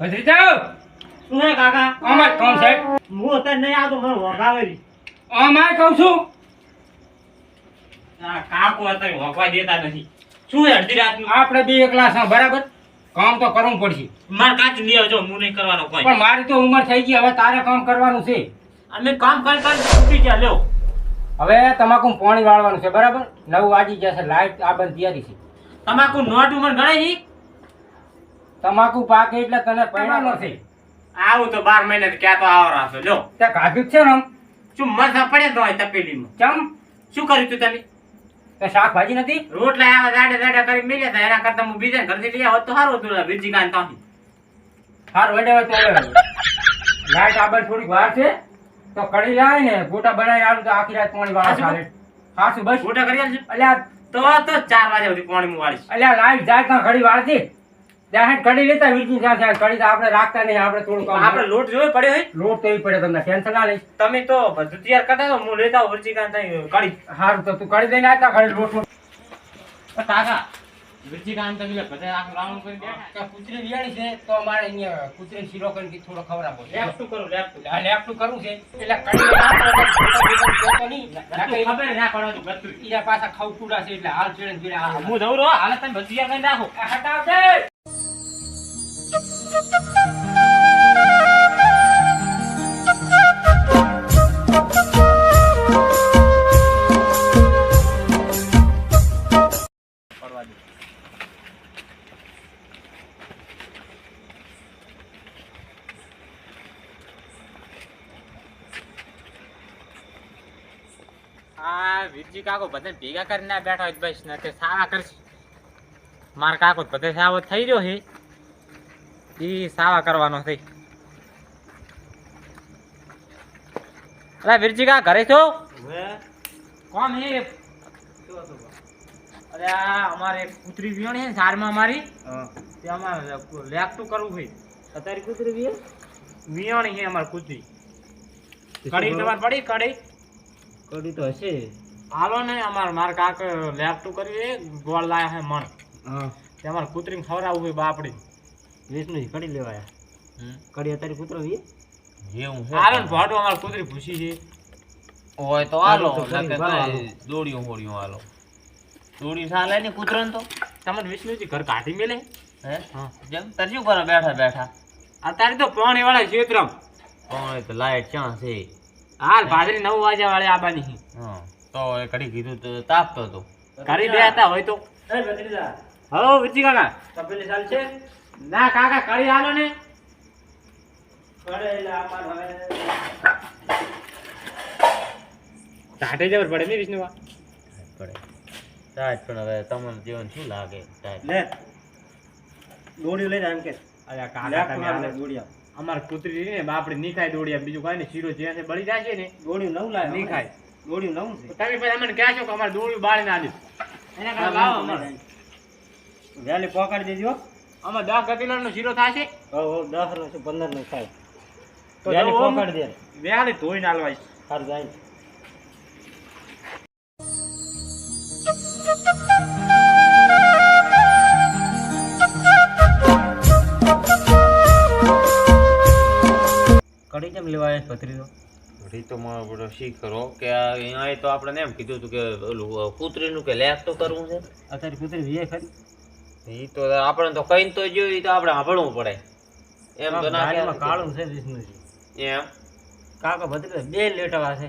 ભત્રીજા શું હે કાકા? અમાર કામ છે. હું અત્યારે નહીં આવતો, મને વગાવેલી. અમાર કહું છું. આ કાકો અત્યારે વગવા દેતા નથી. શું હે અડધી રાતનું? આપણે બે એકલા છે બરાબર, કામ તો કરવું પડશે. મારે કાચ લઈ આવજો, હું નહીં કરવાનો કોઈ. પણ મારી તો ઉંમર થઈ ગઈ, હવે તારે કામ કરવાનું છે. અમે કામ કરી છૂટી ગયા, લ્યો. હવે તમાકુ પાણી વાળવાનું છે બરાબર. 9 વાગી જશે, લાઈટ આ બંધ તૈયારી છે. તમાકુ નોટ ઉંમર ગણાય નહીં? તમાકુ પાકે એટલે તને પહેરવાનો છે. આવું તો 12 મહિને ક્યાં તો આવરા છો, લ્યો. તે કાઢ્યું જ છે ને આમ. શું મરસા પડે તો હોય તપેલીમાં? ચમ શું કર્યું તું તમે? તે શાકભાજી નથી. રોટલા આવા દાડે દાડે કરી મેલ્યા હતા, એના કરતા હું બીજા ઘરથી લઈ આવત તો સારું હતું. બીજી કાન તો હાર વડે હોય તો લાઈટ આ બંધ થોડીક વાર છે તો કઢી લાવે ને ગોટા બનાવી આવું તો આખી રાત પાણી વાળા ચાલે. હાસું બસ મોટા કરી આલજો. અલ્યા તો 4 વાગે સુધી પાણી હું વાળીશ. અલ્યા લાઈટ જાય ત્યાં ઘડી વાળતી ત્યાં કઢી લેતા વીરજી ત્યાં થાય કઢી તો આપણે રાખતા નહીં. આપણે થોડું કામ આપણે લોટ જોયો પડ્યો હોય. લોટ તો પડે, તમને ટેન્શન ના લઈશ. તમે તો બધું તૈયાર કરતા તો હું લેતા આવું વરચી કાન થઈ કાઢી. સારું તો તું કઢી દઈને આવતા ઘડી લોટ કાકા વરચી કાન તમે બધા આખું રાઉન્ડ કરી બેઠા. કૂતરી વિયાણી છે તો અમારે અહીંયા કૂતરી શીરો કરીને થોડો ખવડાવો. લેફ્ટ કરું લેફ્ટ. લેફ્ટ કરવું છે એટલે કઢી ખબર ના પડવાનું બધું. એના પાછા ખાવ ટુડા છે એટલે હાલ ચડે ચડે હું જઉં રહો હાલ તમે ભજીયા કરીને રાખો. હટાવ દે. આ વીરજી કાકો બધાને ભેગા કરીને ના બેઠા હોય બસ ને તે સાવા કરશે. મારા કાકો બધે સાવો થઈ રહ્યો છે, એ સાવા કરવાનો થઈ. અરે વીરજી કા ઘરે છો? કોણ હે? અરે આ અમારે એક કૂતરી વિયાણી છે ને સારમાં અમારી, તે અમારે લેફ્ટ કરવું છે. અત્યારે કૂતરી વિયાણી છે અમારી કૂતરી. કડી તમારે પડી કડી? કઢી તો હશે. હાલો ને મારા કાક લેફ્ટ કરી ગોળ લાયા છે મણ. હા તે અમારે કૂતરીને ખવડાવવું હોય બાપડી. વિષ્ણુ કઢી લેવાયા. કઢી અત્યારે કૂતરો વી એવું છે. હાલો ને ભાડું અમારે કૂતરી ભૂસી છે. હોય તો હાલો તો ઘણી નકર વાર તો દોડ્યું હોડ્યું હાલો. દોડી સાલે ને કૂતરો તો તમને વિષ્ણુજી ઘર કાઢી મેલે. હે હા જેમ તાર શું કરો બેઠા બેઠા? અત્યારે તો પાણી વાળા ક્ષેત્રમ પણ એ તો લાઈટ ક્યાં છે? હાલ ભાદરી 9 વાગ્યા વાળે આબાની છે. હા તો એ ઘડી કીધું તો તાપતો હતો. કરી બે હતા હોય તો. હો વિજી કાકા તપેલી ચાલ છે. ના કાકા કરી હાલો ને. ટાટે જબર પડે ને વિષ્ણુવા. પડે ટાઈટ પણ હવે તમને જીવન શું લાગે ટાઈટ? લે દોડ્યું લઈને એમ કે અલ્યા કાકા તમે હાલો. દોડ્યા અમાર કૂતરી ને બાપડી ની ખાય દોડિયા, બીજું કાંઈ નહીં. શીરો જ્યાં છે બળી જાય છે ને દોડ્યું નવું લાવ્યા. નહીં ખાય. દોડ્યું નવું છે. તમે પછી અમને કહો છો કે અમારે દોડિયું બાળી ના આલ્યું. એના કરતા લાવો અમારે. વહેલી પહોંચાડી દેજો. અમારે 10 ગતિલાનો શીરો થાય છે હો 10 નો છે 15 નો થાય. તો વહેલી જવો પહોંચાડી દે. વેહાલી ધોઈને આલવાય. સારું જાય. કઢી કેમ લેવાય પથરીનો? ઘડી તો મારો બધો શીખરો કે અહીંયા તો આપણે એમ કીધું હતું કે ઓલું કૂતરીનું કે લેફ તો કરવું છે. અત્યારે કૂતરી વીએ ખરી. એ તો આપણે તો કઈ તો જોયું તો આપણે સાંભળવું પડે એમ તો ના ગાડીમાં કહેવાય. કાળું છે વિષ્ણુજી. એમ કાકા ભત્રીજા બે લેટવા છે.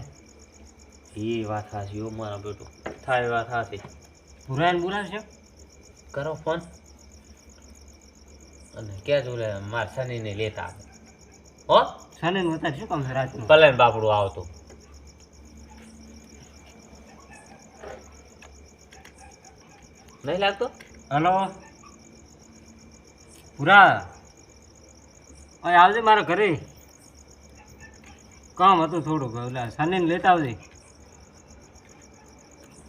એ વાત સાચી હો મારા બેટું, થાય વાત સાચી. ભુરાન બુરાન છે. કરો ફોન અને કહેજો લે માર શનિને લેતા આવે. હો સને નું અત્યારે શું કામ છે રાતનું? કલેન બાપડું આવતું નહીં લાગતો? હલો ભુરા અહીં આવજે મારા ઘરે. કામ હતું થોડુંક, એટલે સને લેતા આવજે.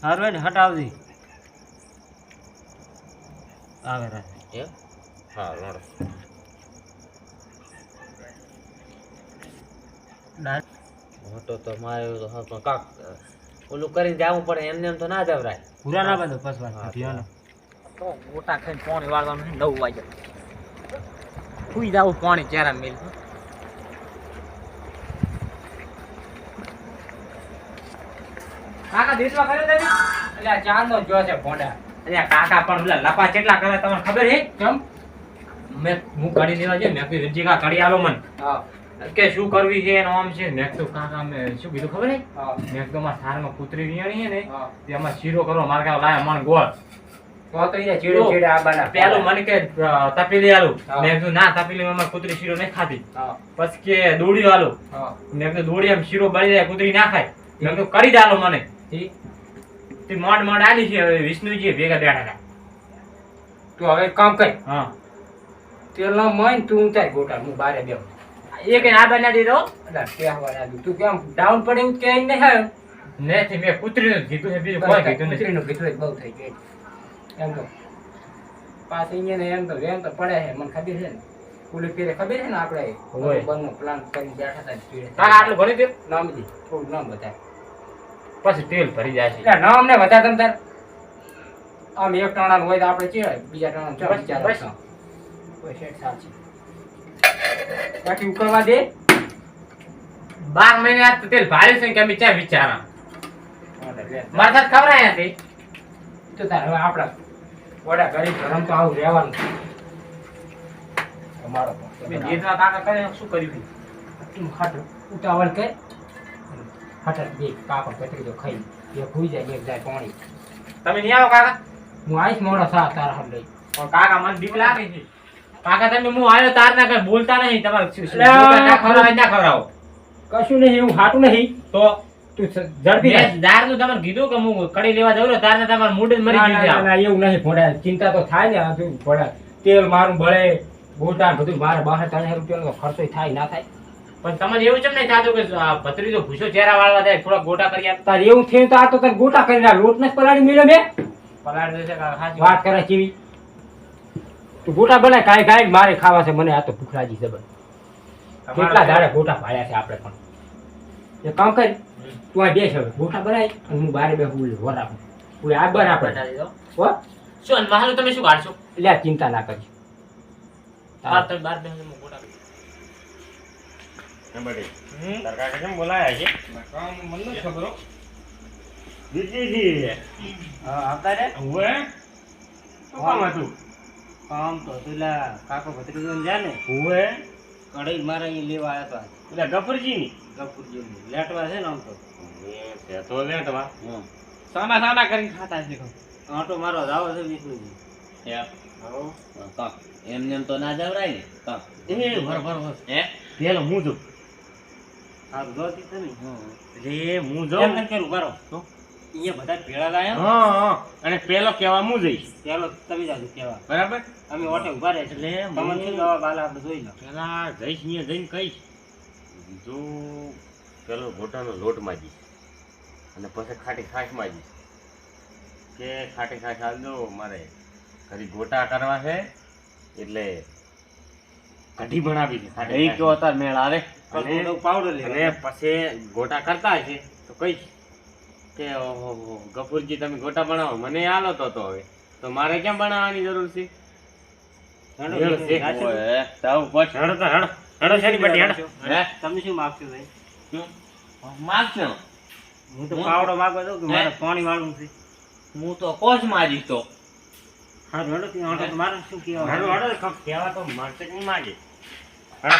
સારું ને હટ આવજે. આવે રાત એમ હા લોડો મોટો તો મારે તો હા પણ કાક ઓલું કરીને જવું પડે એમને એમ તો ના જવરાય. ભૂરા ના બાંધો પસવા ધ્યાન. તો ગોટા ખાઈને પાણી વાળવાનું 9 વાગ્યા. ફૂઈ જાવ પાણી ચારા મેલ કાકા દેશવા કરે તમે એટલે આ ચાંદનો જો છે ભોંડા. અલ્યા કાકા પણ પેલા લપા કેટલા કરે તમને ખબર હે કેમ? મેં હું કડી લેવા છે મેં કીધું કા કડી આલો મન હા કે શું કરવી છે એનો આમ છે મેં તો કાકા મેં શું કીધું ખબર હે હા મેં તો માં સારમાં કૂતરી વિયાણી હે ને હા. તેમાં શીરો કરો માર કા લાયા મન ગોળ તો તો એને ચીડે ચીડે આ બના. પેલું મને કે તપેલી આલું હા. મેં કીધું ના તપેલી માં કૂતરી શીરો નહીં ખાધી હા પછી કે દોડી આલું હા મેં કીધું દોડી એમ શીરો બળી જાય કૂતરી ના ખાય મેં કીધું કરી જ આલો મને ઠીક. તે મોડ આલી છે હવે વિષ્ણુજી ભેગા બેઠા હતા તું હવે એક કામ કર. હા તેલ નો મન તું ઉતાર ગોટા હું બારે બેવ. એ કઈ આ બના દીધો એટલે કહેવા લાગ્યું. તું કેમ ડાઉન પડે એવું કે નહીં હે? નથી મેં કૂતરીનું કીધું છે બીજું કોઈ કીધું નથી કૂતરીનું કીધું જ બહુ થઈ ગયું. એમ તો પાછી અહીંયા ને એમ તો વેમ તો પડે છે મને ખબર છે ને. પુલી ફેરે ખબર છે ને આપણે હોય. બંધનો પ્લાન કરી બેઠા હતા ચીડે. કાકા આટલું ભરી દે નામ દી થોડું નામ બતાય. પછી તેલ ભરી જાય છે એટલે નામ ને વધારે તમ તાર આમ એક ટણાનું હોય તો આપણે ચીડાય બીજા ટણાનું ચાલ બસ, વિચાર બસ. રાખો. કોઈ શેઠ સાચી બાકી ઉકળવા દે. 12 મહિને આ તો તેલ ભારે છે કે અમે ચા વિચારા એટલે મારા સાથે ખવરાયા હતી તો તાર હવે આપણા વડા ગરીબ ધરમ તો આવું રહેવાનું તમારો મેં જીતવા કાકા કરે શું કર્યું તું ખાટો ઉતાવળ કર ખાટર બે કાપડ પતરી તો ખાઈ એક ભૂઈ જાય એક જાય પાણી. તમે નહીં આવો કાકા હું આવીશ મોડો સા તારા હાલ લઈ. પણ કાકા મને બીક લાગે છે કાકા તમે હું આવ્યો તાર ના કઈ બોલતા નહીં તમારે અલ્યા, ના ખવડાવો ના ખવડાવો કશું નહીં એવું હાટું નહીં તો તું ઝડપી રાખ. મેં દારનું તમારે કીધું કે હું કડી લેવા જઉં ને તારને તમારે મૂડ જ મરી ના, ગયું છે ના, ના, એવું નહીં ભોળા ચિંતા તો થાય ને આ તું ભોળા તેલ મારું બળે ગોટા ને બધું મારે 12,000 રૂપિયાનો ખર્ચો થાય ના થાય. પણ તમને એવું કેમ નહીં થતું કે આ ભત્રીજો ભૂસો ચહેરા વાળવા જાય થોડા ગોટા કરી આપ તાર એવું થયું તો આ તો તને ગોટા કરીને આ લોટ ને પલાળી મેળ્યો મેં પલાળ દેશે કાકા હાચી વાત કરે કેવી તું ગોટા બનાય કાંઈ કાંઈ મારે ખાવા છે મને આ તો ભૂખ લાગી છે બસ. કેટલા દાડે ગોટા ભાળ્યા છે આપણે પણ એક કામ કર તું આ બેસ હવે ગોટા બનાય અને હું બારે બેસું વર આપું તું આ બન આપણે હો શું અને મારું તમે શું કાઢશો એટલે આ ચિંતા ના કરજો. હા તો 12 બેન હું ગોટા કરી. તાર કાકા કેમ બોલાયા છે મને નથી ખબર હો. દીદી હા આવતા રે હવે શું કામ હતું કામ તો પેલા કાકો ભત્રીજો જાય ને હવે કઢાઈ મારે અહીં લેવા આવ્યા હતા એટલે ગફુરજીની ગફુરજી લેટવા છે ને આમ તો એ તો લે તમાર સાના સાના કરીને ખાતા છે આંટો મારો જાવ છે વિષ્ણુજી એમને એમ તો ના જવરાય ને એ ભર હે પેલો હું જો સારું જોતી છે ને રે હું જો એમ નથી કરું કરો તો? અહીંયા બધા ભેળા લાયા હા અને પેલો કેવા હું જઈશ ચાલો તમે જાજો કેવા બરાબર અમે ઓટે ઉભા રહે એટલે તમને શું દવા બાલા આપણે જોઈ લો પેલા જઈશ અહીંયા જઈને કહીશ જો પેલો ગોટાનો લોટ માજીશ અને પછી ખાટી છાશ માજીશ કે ખાટી છાશ હાલ દો મારે ઘરી ગોટા કરવા છે એટલે કઢી બનાવી છે ખાટી એ છાશ. કયો તાર મેળ આવે પાવડર અને લે પછી ગોટા કરતા હશે તો કહીશ કે ઓહો ગફુરજી તમે ગોટા બનાવો મને આલો તો હવે તો મારે કેમ બનાવવાની જરૂર છે હેડો છે. ઓય, તાવ પછ હેડો તો હેડો હેડો શેની પટ્ટી હેડો હે તમે શું માગશો ભાઈ શું માગશો હું તો પાવડો માગવા દઉં કે મારે પાણી વાળવું છે હું તો કોચ માજીશ તો હારું હેડો ત્યાં ઓટો તો મારે શું કહેવા હેડો હેડો કપ કહેવા તો મારશે કે નહીં માગે હેડો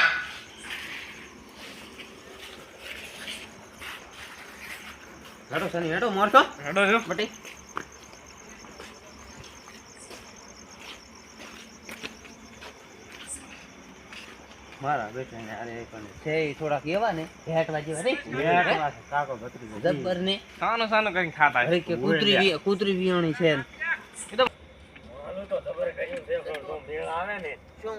હેડો શની હેડો મારશો હેડો હેડો બટી મારા બેટા ને અરે પણ છે ઈ થોડાક એવા ને ભેટવા જેવા રે ભેટવા છે, કાકો ભત્રીજો જબ્બર ને સાનો સાનો કરીને ખાતા અરે કે કૂતરી વિયાણી છે તો ખબર કઈ છે પણ તો મેળ આવે ને શું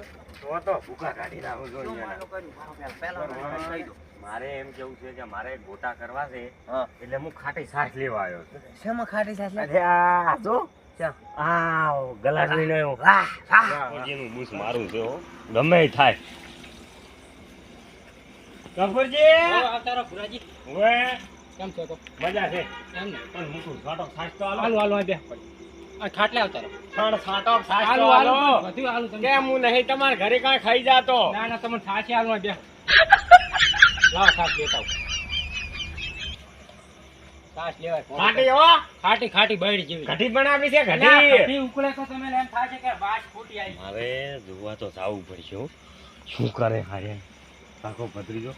તો ભૂખા કાઢી નાખો જો શું અહીંયા. માનો કર્યું પહેલા કહી દો મારે એમ કેવું છે કે મારે ગોટા કરવા છે હા એટલે હું ખાટી છાશ લેવા આવ્યો છું શેમાં ખાટી સાસ અરે આ જો ચા આ ગલાસ લઈને આવ્યો વાહ વાહ ગફુરજીનું બૂસ મારું છે હો ગમે એ થાય ગફુરજી આવતારો ભુરાજી ઓએ કેમ છો તો મજા છે એમ ને પણ મૂકું છોટો છાશ તો હાલો આલો હાલો બે આ ખાટલે આવતા રહો. પણ સાટો સાચો આલુ આલો બધું આલુ તમને. કેમ હું નહીં તમારા ઘરે કાંઈ ખાઈ જાતો ના ના તમને સાચી આલુ બે લાવ સાચ લેતા આવો. સાચ લેવાય ખાટી હો ખાટી ખાટી બૈડી જેવી ઘટી બનાવી છે અલ્યા, ઘટી ઘટી ઉકળે તો તમે એમ થાય છે કે બાજ ફૂટી આવી. મારે જોવા તો જાવું પડશે હો. શું કરે હારે આખો ભત્રીજો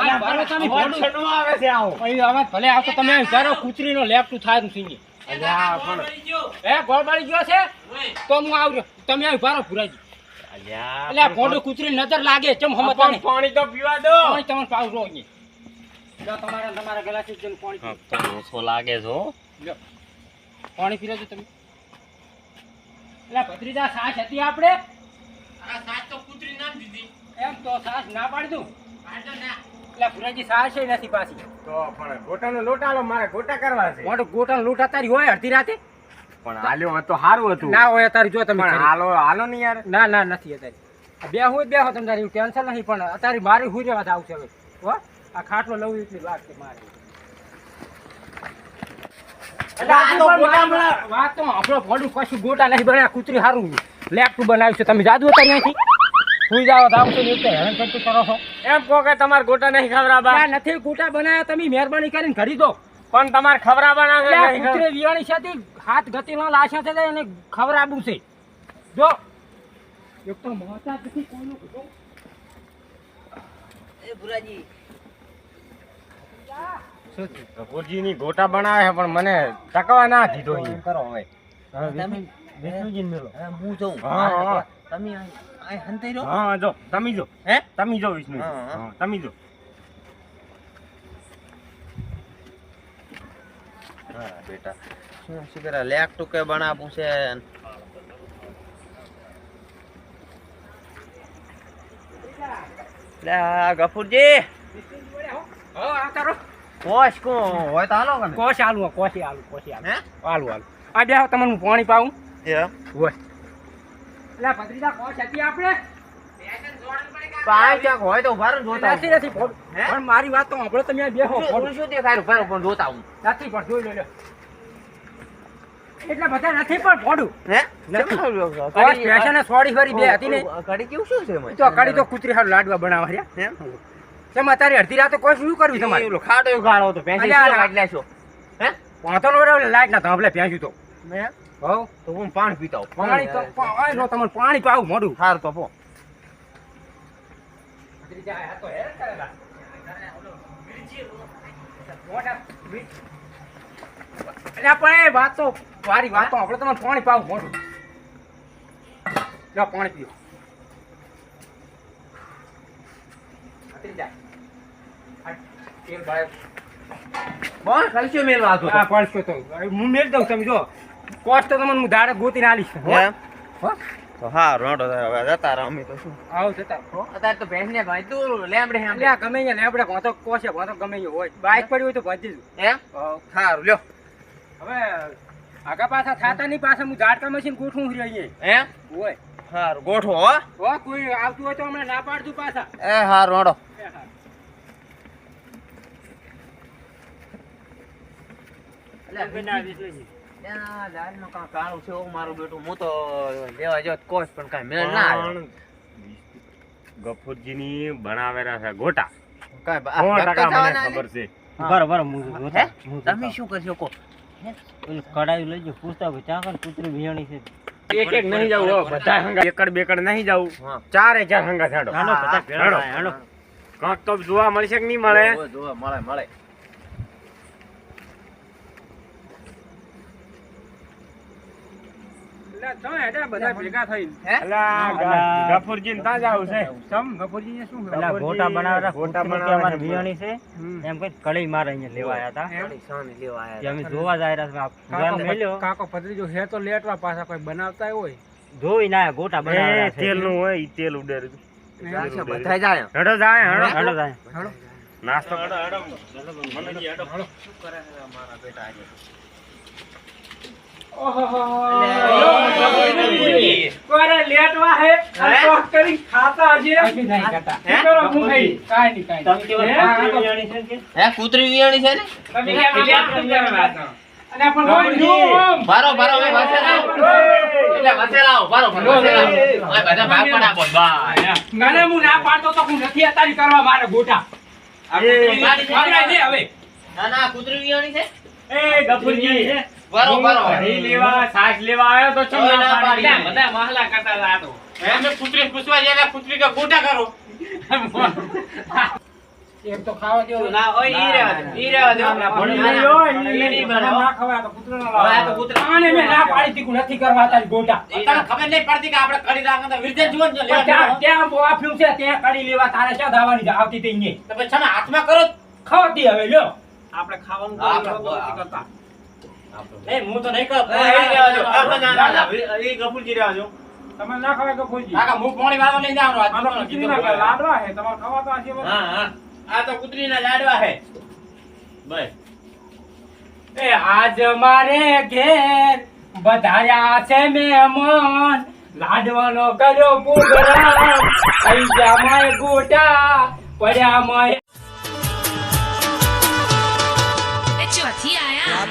અલ્યા, બારો તમે અવાજ ભોંડું. છેનો આવે છે આવો અહીં અવાજ ભલે આવતો તમે વિચારો કૂતરીનો લેપટું થાય તું સિંગી. અલ્યા પણ ગોળ બાળી ગયો છે તો હું આવજો તમે આવી ભારો પુરાજી. અલ્યા એટલે આ ભોંડું કૂતરી નજર લાગે ચમ હમતા પણ નહીં. પાણી તો પીવા દો પાણી તમને પાવ રો અહીં. લો તમારા ગલાસ જઈને પાણી પીઓ. તો ઓછો લાગે છે હો. લો પાણી પીરો છો તમે. એટલે ભત્રીજા સાસ હતી આપણે એમ તો સાસ ના પાડી દઉં. એટલે પુરાજી સાસ ય નથી પાછી. તો પણ ગોટાનો લોટ આલો મારે ગોટા કરવા છે મોટો ગોટાનો લોટ તારી હોય અડધી રાતે પણ હાલ્યો હોત તો સારું હતું ના હોય તારી જો તમે પણ કરી. હાલો હાલો ને યાર ના ના નથી અત્યારે બે હોય બે હો તમે તારી ટેન્શન નહીં પણ અત્યારે મારી હુઈ રહેવા આવશે હવે હો આ ખાટલો લઉં એટલી વાત છે મારી. એટલે આ તો ગોટા મળે. વાત તો આપણો ભોંડું કશું ગોટા નહીં બનાવ્યા કૂતરી સારું લેપટું બનાવ્યું છે તમે જાદુ હતા ત્યાંથી સુઈ જાવ આવશે ને એટલે હેરાન કરતું કરો છો. એમ કહો કે તમારે ગોટા નહીં ખવડાવવા આ નથી ગોટા બનાવ્યા તમે મહેરબાની કરીને ઘડી દો. પણ તમારે ખવડાવવાના છે આ નહીં કૂતરી વિયાણી છે હાથ ગતિનો લાશા છે એને ખવડાવવું છે જો એક તો મોટા નથી કોઈનું કીધું. શું થયું? કપૂરજીની ગોટા બનાવે છે પણ મને ટકવા ના દીધો એમ ઈ. કરો હવે વિષ્ણુજીને મેલો. હા તમે આ હંતાઈ રહો હા જો તમે જો હે તમે જો વિષ્ણુ હા, હા. હા તમે જો હા બેટા શું કરે લેક ટુકે બનાવું છે લે ગફુરજી હો આવતા રહો. કોશ કો હોય તો હાલો કને કોશી આલુ કોશી આલુ કોશી આલુ હે આલુ આલુ આ બે તમને હું પાણી પાઉં એમ હોય એટલે ભત્રીજા કોશ હતી આપણે પાણી ક્યાંક હોય તો ઉભા રહો જોતા નથી નથી હે? પણ મારી વાત તો સાંભળો તમે આ બેહો શું શું દેખાય ઉભા રહો પણ જોતા હું નથી પણ જોઈ લો એટલે બધા નથી પણ ફોડું હે નથી. કોશ પેશન સોડી ફરી બે હતી ને કડી કેવું શું છે તો કડી તો કૂતરી હારું લાડવા બનાવવા રહ્યા એમ તેમ અત્યારે અડધી રાતે કોઈ શું કરવી તમારે ઓલો ખાડો ગાળો તો પેસી અલ્યા, કાઢ લેશો હે વાંધો નો રહે લાઈટ ના થાંભલે પ્યાસ્યું તો હે હવ તો હું પાણી પીતા હું પાણી તો આ લો તમને પાણી પાવું મોઢું હાર તો પો એટલે પણ એ વાત તો મારી વાત તો આપણે તમને પાણી પાવું મોઢું લો પાણી પીઓ તેલ બાય બોલ કલસ્યો મેલવા હતો આ પડશો તો હું મેળ દઉં તમે જો કોસ્ટ તો તમને હું દાડે ગોતીને આલીશ હો એમ હો તો હા રોડો હવે જતા રહો અમે તો શું આવો જતા હો અત્યારે તો ભેંસ ને ભાઈ તું લેમડે એટલે આ ગમે અહીંયા લેબડે વાંધો કોશે વાંધો ગમે અહીંયા હોય બાઇક પડી હોય તો પહોંચી જવું એમ સારું લ્યો હવે આગા પાછા થાતા નહીં પાછા હું ઝાડકા મશીન ગોઠવું રહીએ એમ હોય સારું ગોઠવો હો હો કોઈ આવતું હોય તો હમણાં ના પાડતું પાછા એ હા રોડો કાળું છે મારું બેટું હું તો લેવા જો કોશ પણ કઈ મેળ ના આવ્યો પણ ગફુરજીની બનાવેલા છે ગોટા કઈ 100% મને ખબર છે બરોબર હે? તમે શું કરશો કો કડાઈ લઈ જો પૂછતા હોય ત્યાં કણ કૂતરી વિયાણી છે એક એક નહીં જવું હો, બધા હંગા એકડ બેકડ નહીં જવું હા. 4000 હંગા છાડો હાલો બધા ભેળા હાલો. થાય, હાલો કાંક તો જોવા મળશે કે નહીં મળે જોવા મળે મળે એટલે તમે હેડા બધા ભેગા થઈને હે અલા ગફુરજીને ત્યાં જાવું છે તમ ગફુરજીને શું પેલા ગફુરજી, ગોટા બનાવતા ગોટા કૂતરી કે બનાવવા અમારે છે. વિયાણી છે હમ. એમ કઈ કળી મારે અહીંયા લેવા આવ્યા હતા ઘણી સામે લેવા કે આયા અમે જોવા જ આવ્યા હતા જોઈને મળ્યો કાકો ભત્રીજો હે તો લેટવા પાછા કોઈ બનાવતા હોય જોઈ ના ગોટા બનાવ્યા છે તેલ નું હોય ઈ તેલ ઉડેર હતા બધા જાય હેડો જાય હેડો હાલો જાય. નાસ્તો શું કરે છે મારા બેટા આજે કોરે લેટવા હે અને કોક કરી ખાતા હશે નહીં ખાતા હે? કરો હું નહીં કાઈ નહીં કાઈ તમે કેવા હે? કૂતરી વિયાણી છે કે? હે કૂતરી વિયાણી છે ને તમે કેમ લેટ કરી દેવા વાત અને પણ ઓમ બારો હવે વાસે લાવ એટલે વાસે લાવ બારો વાસે લાવ ઓય બધા ભાગ પડા બોલ બાય મને હું ના પાડતો તો હું નથી અતારી કરવા મારે ગોટા પકડાય દે હવે ના કૂતરી વિયાણી છે એ ગફુરજી બારો ઘી લેવા છાશ લેવા આવ્યો તો ચમ ના પાડી બધા મહલા કરતા હતા આ તો અમે કૂતરી પૂછવા જેલા કૂતરી કા ગોટા કરો એક તો ખાવા દેવો ના ઓય ઈ રેવા દે ના ખવાય તો કૂતરો ના હવે આ તો લાવ કૂતરા આને મેં ના પાડી હતી કે નથી કરવા તારી ગોટા તને ખબર નહીં પડતી કે આપણે કરી રાખતા તો વિરજન જીવન જો લેવા ત્યાં આપ્યું છે ત્યાં કરી લેવા તારે ક્યાં દાવાની આવતી હતી ને તો પછી તમે હાથમાં કરો ખાવાતી હવે લ્યો આપણે ખાવાનું આપણે તો નથી કરતા નહીં હું તો નહીં કર એ ગફુરજી રહેવા જો તમે ના ખવાય ગફુરજી કાકા હું પાણી વાળવા લઈને આવવાનો આ તો કૂતરીના ઘર લાડવા હે તમારે ખવાતો હશે બધું? હા આ તો કૂતરીના લાડવા હે બસ એ આજ મારે ઘેર વધાર્યા છે મહેમાન લાડવાનો કર્યો પ્રોગ્રામ થઈ ગયા માય ગોટા પડ્યા માય ચોથી આયા